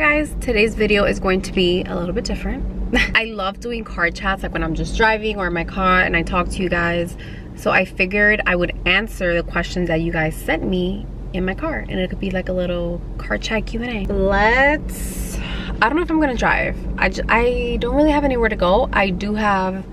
guys, today's video is going to be a little bit different. I love doing car chats, like when I'm just driving or in my car and I talk to you guys. So I figured I would answer the questions that you guys sent me in my car, and it could be like a little car chat Q&A. I don't know if I'm gonna drive. I don't really have anywhere to go. I do want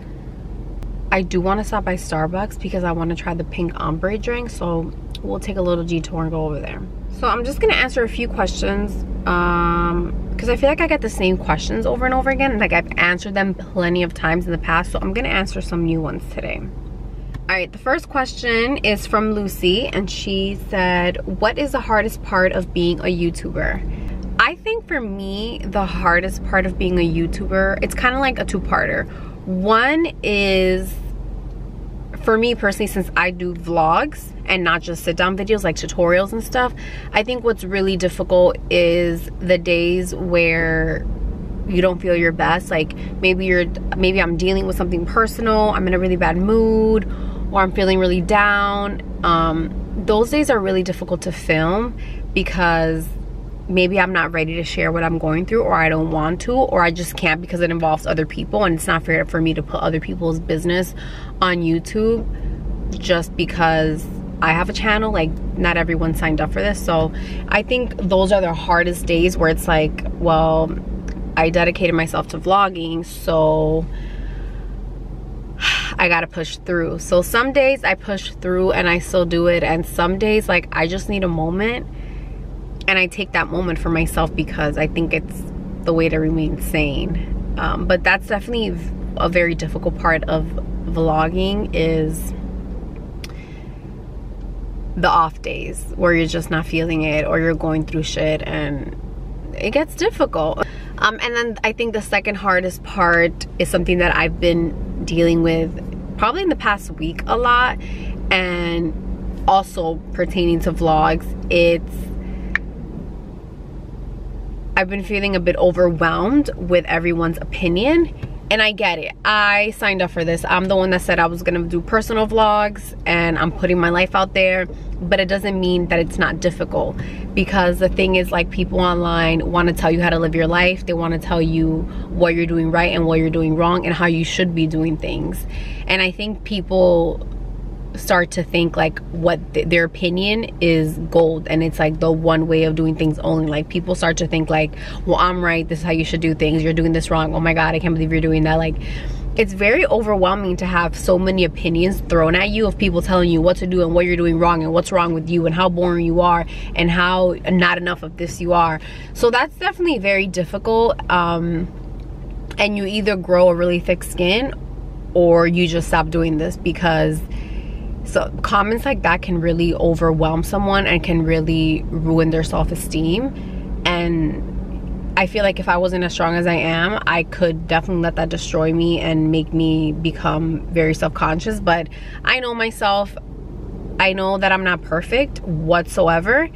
to stop by Starbucks because I want to try the pink ombre drink, so we'll take a little detour and go over there. So I'm just gonna answer a few questions because I feel like I get the same questions over and over again. Like I've answered them plenty of times in the past, so I'm gonna answer some new ones today. All right, the first question is from Lucy, and she said, what is the hardest part of being a YouTuber? I think for me, the hardest part of being a YouTuber, it's kind of like a two-parter. One is, for me personally, since I do vlogs and not just sit-down videos like tutorials and stuff, I think what's really difficult is the days where you don't feel your best. Like maybe I'm dealing with something personal, I'm in a really bad mood, or I'm feeling really down. Those days are really difficult to film because maybe I'm not ready to share what I'm going through, or I don't want to, or I just can't because it involves other people, and it's not fair for me to put other people's business on YouTube just because I have a channel. Like, not everyone signed up for this. So I think those are the hardest days where it's like, well, I dedicated myself to vlogging, so I gotta push through. So some days I push through and I still do it, and some days like I just need a moment and I take that moment for myself because I think it's the way to remain sane. But that's definitely a very difficult part of vlogging, is the off days where you're just not feeling it or you're going through shit and it gets difficult. And then I think the second hardest part is something that I've been dealing with probably in the past week a lot, and also pertaining to vlogs. I've been feeling a bit overwhelmed with everyone's opinion, and I get it. I signed up for this. I'm the one that said I was gonna do personal vlogs, and I'm putting my life out there, but it doesn't mean that it's not difficult, because the thing is, like, people online want to tell you how to live your life. They want to tell you what you're doing right and what you're doing wrong and how you should be doing things. And I think people start to think like their opinion is gold, and it's like the one way of doing things only. Like, people start to think like, well, I'm right, this is how you should do things, you're doing this wrong, oh my god, I can't believe you're doing that. Like, it's very overwhelming to have so many opinions thrown at you of people telling you what to do and what you're doing wrong and what's wrong with you and how boring you are and how not enough of this you are. So that's definitely very difficult, and you either grow a really thick skin or you just stop doing this, because so comments like that can really overwhelm someone and can really ruin their self-esteem. And I feel like if I wasn't as strong as I am, I could definitely let that destroy me and make me become very self-conscious. But I know myself. I know that I'm not perfect whatsoever,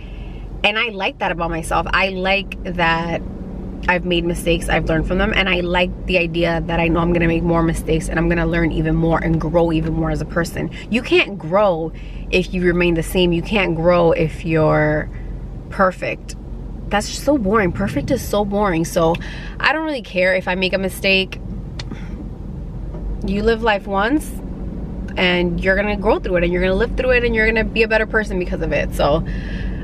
and I like that about myself. I like that I've made mistakes, I've learned from them, and I like the idea that I know I'm gonna make more mistakes and I'm gonna learn even more and grow even more as a person. You can't grow if you remain the same. You can't grow if you're perfect. That's just so boring. Perfect is so boring. So I don't really care if I make a mistake. You live life once, and you're gonna grow through it, and you're gonna live through it, and you're gonna be a better person because of it. So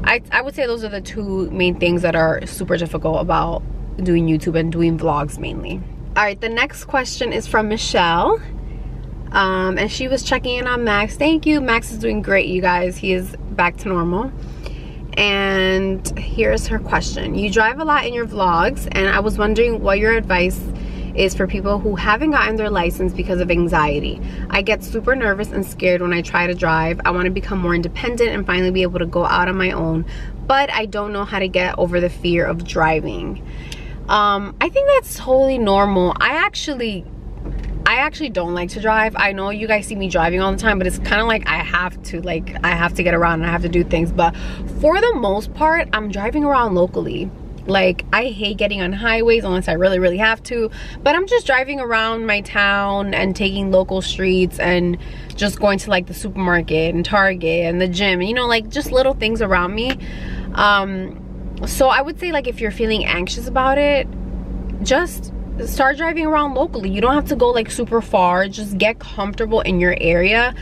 I would say those are the two main things that are super difficult about doing YouTube and doing vlogs mainly. All right, the next question is from Michelle, and she was checking in on Max. Thank you. Max is doing great, you guys. He is back to normal. And here's her question. You drive a lot in your vlogs, and I was wondering what your advice is for people who haven't gotten their license because of anxiety. I get super nervous and scared when I try to drive. I want to become more independent and finally be able to go out on my own, but I don't know how to get over the fear of driving. I think that's totally normal. I actually don't like to drive. I know you guys see me driving all the time, but it's kind of like I have to get around and I have to do things. But for the most part, I'm driving around locally. Like, I hate getting on highways unless I really, really have to. But I'm just driving around my town and taking local streets and just going to like the supermarket and Target and the gym. You know, like just little things around me. So I would say, like, if you're feeling anxious about it, just start driving around locally. You don't have to go like super far. Just get comfortable in your area.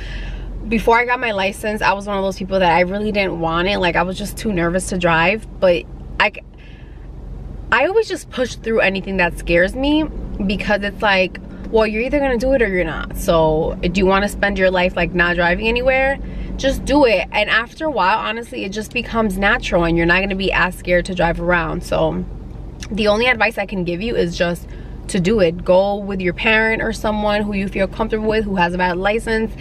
Before I got my license, I was one of those people that I really didn't want it. Like, I was just too nervous to drive. But I always just push through anything that scares me, because it's like, well, you're either gonna do it or you're not. So do you want to spend your life like not driving anywhere? Just do it. And after a while, honestly, it just becomes natural and you're not gonna be as scared to drive around. So the only advice I can give you is just to do it. Go with your parent or someone who you feel comfortable with, who has a valid license,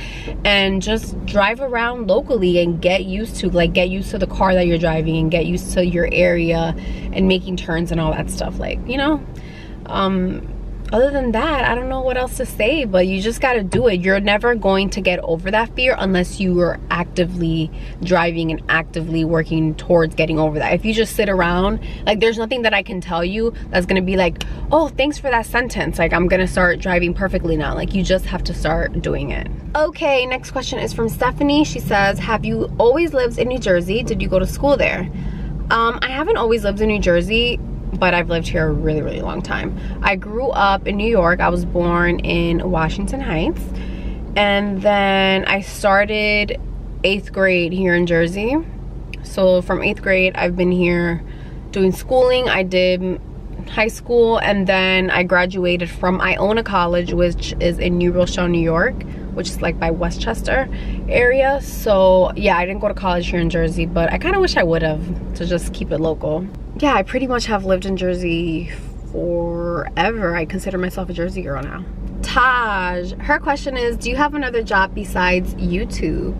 and just drive around locally and get used to the car that you're driving, and get used to your area and making turns and all that stuff. Like, you know, other than that, I don't know what else to say, but you just gotta do it. You're never going to get over that fear unless you are actively driving and actively working towards getting over that. If you just sit around, like, there's nothing that I can tell you that's gonna be like, oh, thanks for that sentence, like, I'm gonna start driving perfectly now. Like, you just have to start doing it. Okay, next question is from Stephanie. She says, have you always lived in New Jersey? Did you go to school there? I haven't always lived in New Jersey, but I've lived here a really, really long time. I grew up in New York. I was born in Washington Heights. And then I started 8th grade here in Jersey. So from 8th grade, I've been here doing schooling. I did high school, and then I graduated from Iona College, which is in New Rochelle, New York, which is like by Westchester area. So yeah, I didn't go to college here in Jersey, but I kind of wish I would have, to just keep it local. Yeah, I pretty much have lived in Jersey forever. I consider myself a Jersey girl now. Taj, her question is, do you have another job besides YouTube?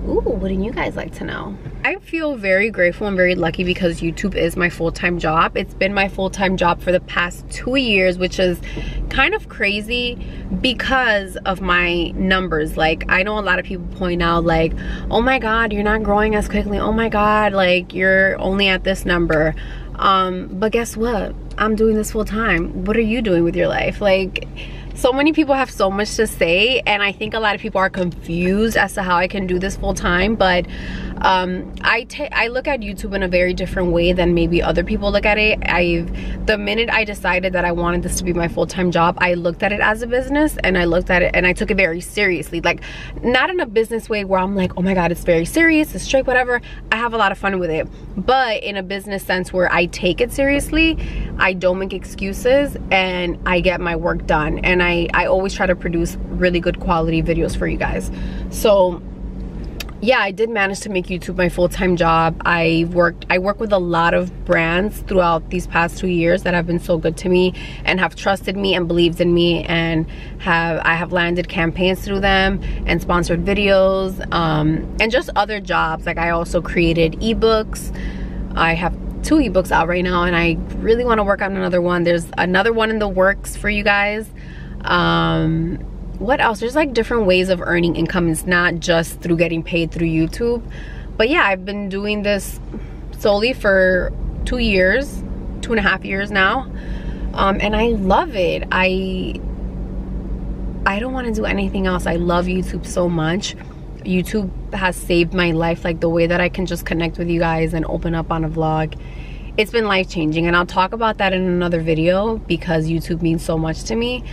Ooh, wouldn't you guys like to know? I feel very grateful and very lucky because YouTube is my full-time job. It's been my full-time job for the past 2 years, which is kind of crazy because of my numbers. Like, I know a lot of people point out like, oh my God, you're not growing as quickly. Oh my God, like, you're only at this number. But guess what? I'm doing this full-time. What are you doing with your life? Like, so many people have so much to say, and I think a lot of people are confused as to how I can do this full-time. But I look at YouTube in a very different way than maybe other people look at it. The minute I decided that I wanted this to be my full-time job, I looked at it as a business, and I looked at it and I took it very seriously. Like, not in a business way where I'm like, oh my God, it's very serious, it's strict, whatever. I have a lot of fun with it, but in a business sense where I take it seriously, I don't make excuses, and I get my work done. And I always try to produce really good quality videos for you guys. So yeah, I did manage to make YouTube my full-time job. I work with a lot of brands throughout these past 2 years that have been so good to me and have trusted me and believed in me, and I have landed campaigns through them and sponsored videos, and just other jobs. Like, I also created ebooks. I have 2 ebooks out right now, and I really want to work on another one. There's another one in the works for you guys. What else? There's like different ways of earning income. It's not just through getting paid through YouTube. But yeah, I've been doing this solely for 2 years, 2.5 years now, and I love it. I don't want to do anything else. I love YouTube so much. YouTube has saved my life, like the way that I can just connect with you guys and open up on a vlog. It's been life-changing, and I'll talk about that in another video because YouTube means so much to me.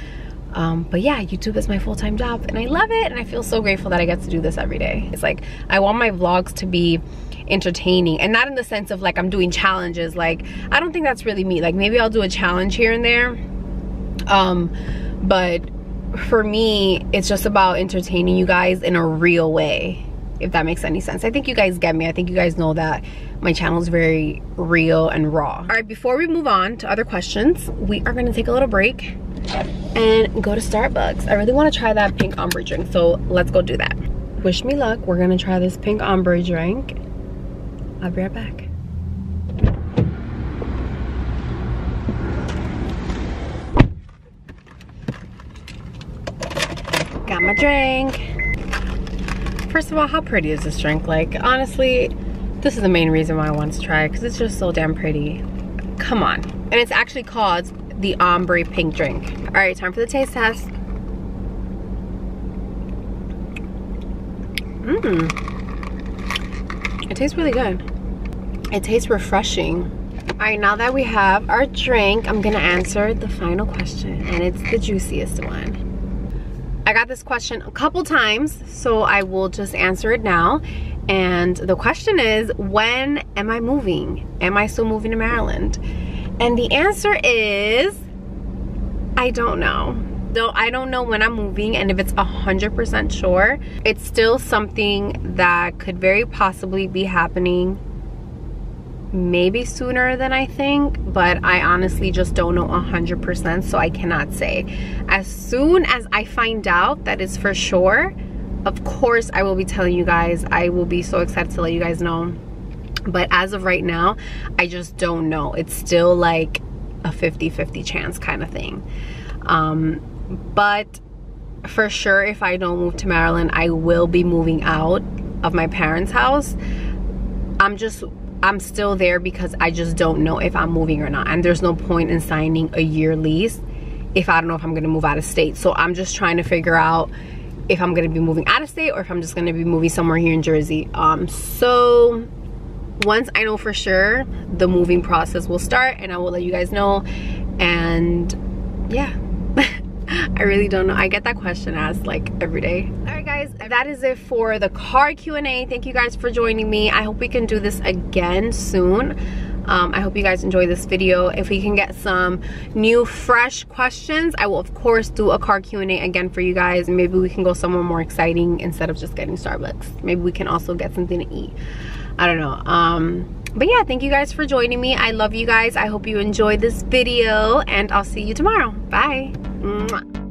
But yeah, YouTube is my full-time job, and I love it, and I feel so grateful that I get to do this every day. It's like, I want my vlogs to be entertaining, and not in the sense of like I'm doing challenges. Like, I don't think that's really me. Like, maybe I'll do a challenge here and there, but for me, it's just about entertaining you guys in a real way, if that makes any sense. I think you guys get me. I think you guys know that my channel is very real and raw. All right, before we move on to other questions, we are gonna take a little break and go to Starbucks. I really want to try that pink ombre drink, so let's go do that. Wish me luck. We're gonna try this pink ombre drink. I'll be right back. Got my drink. First of all, how pretty is this drink? Like, honestly, this is the main reason why I wanted to try it, because it's just so damn pretty. Come on. And it's actually called the ombre pink drink. All right, time for the taste test. It tastes really good. It tastes refreshing. right, now that we have our drink, I'm gonna answer the final question, and it's the juiciest one. I got this question a couple times, so I will just answer it now. And the question is, when am I moving? Am I still moving to Maryland? And the answer is, I don't know. So I don't know when I'm moving, and if it's 100% sure, it's still something that could very possibly be happening maybe sooner than I think, but I honestly just don't know 100%, so I cannot say. As soon as I find out that it's for sure, of course I will be telling you guys. I will be so excited to let you guys know, but as of right now, I just don't know. It's still like a 50-50 chance kind of thing. But for sure, if I don't move to Maryland, I will be moving out of my parents' house. I'm still there because I just don't know if I'm moving or not, and there's no point in signing a year lease if I don't know if I'm gonna move out of state. So I'm just trying to figure out if I'm gonna be moving out of state or if I'm just gonna be moving somewhere here in Jersey. So once I know for sure, the moving process will start, and I will let you guys know. And yeah. I really don't know. I get that question asked like every day. All right guys, that is it for the car Q&A. Thank you guys for joining me. I hope we can do this again soon. I hope you guys enjoy this video. If we can get some new fresh questions, I will of course do a car Q&A again for you guys. Maybe we can go somewhere more exciting instead of just getting Starbucks. Maybe we can also get something to eat. I don't know. But yeah, thank you guys for joining me. I love you guys. I hope you enjoyed this video, and I'll see you tomorrow. Bye. Mwah.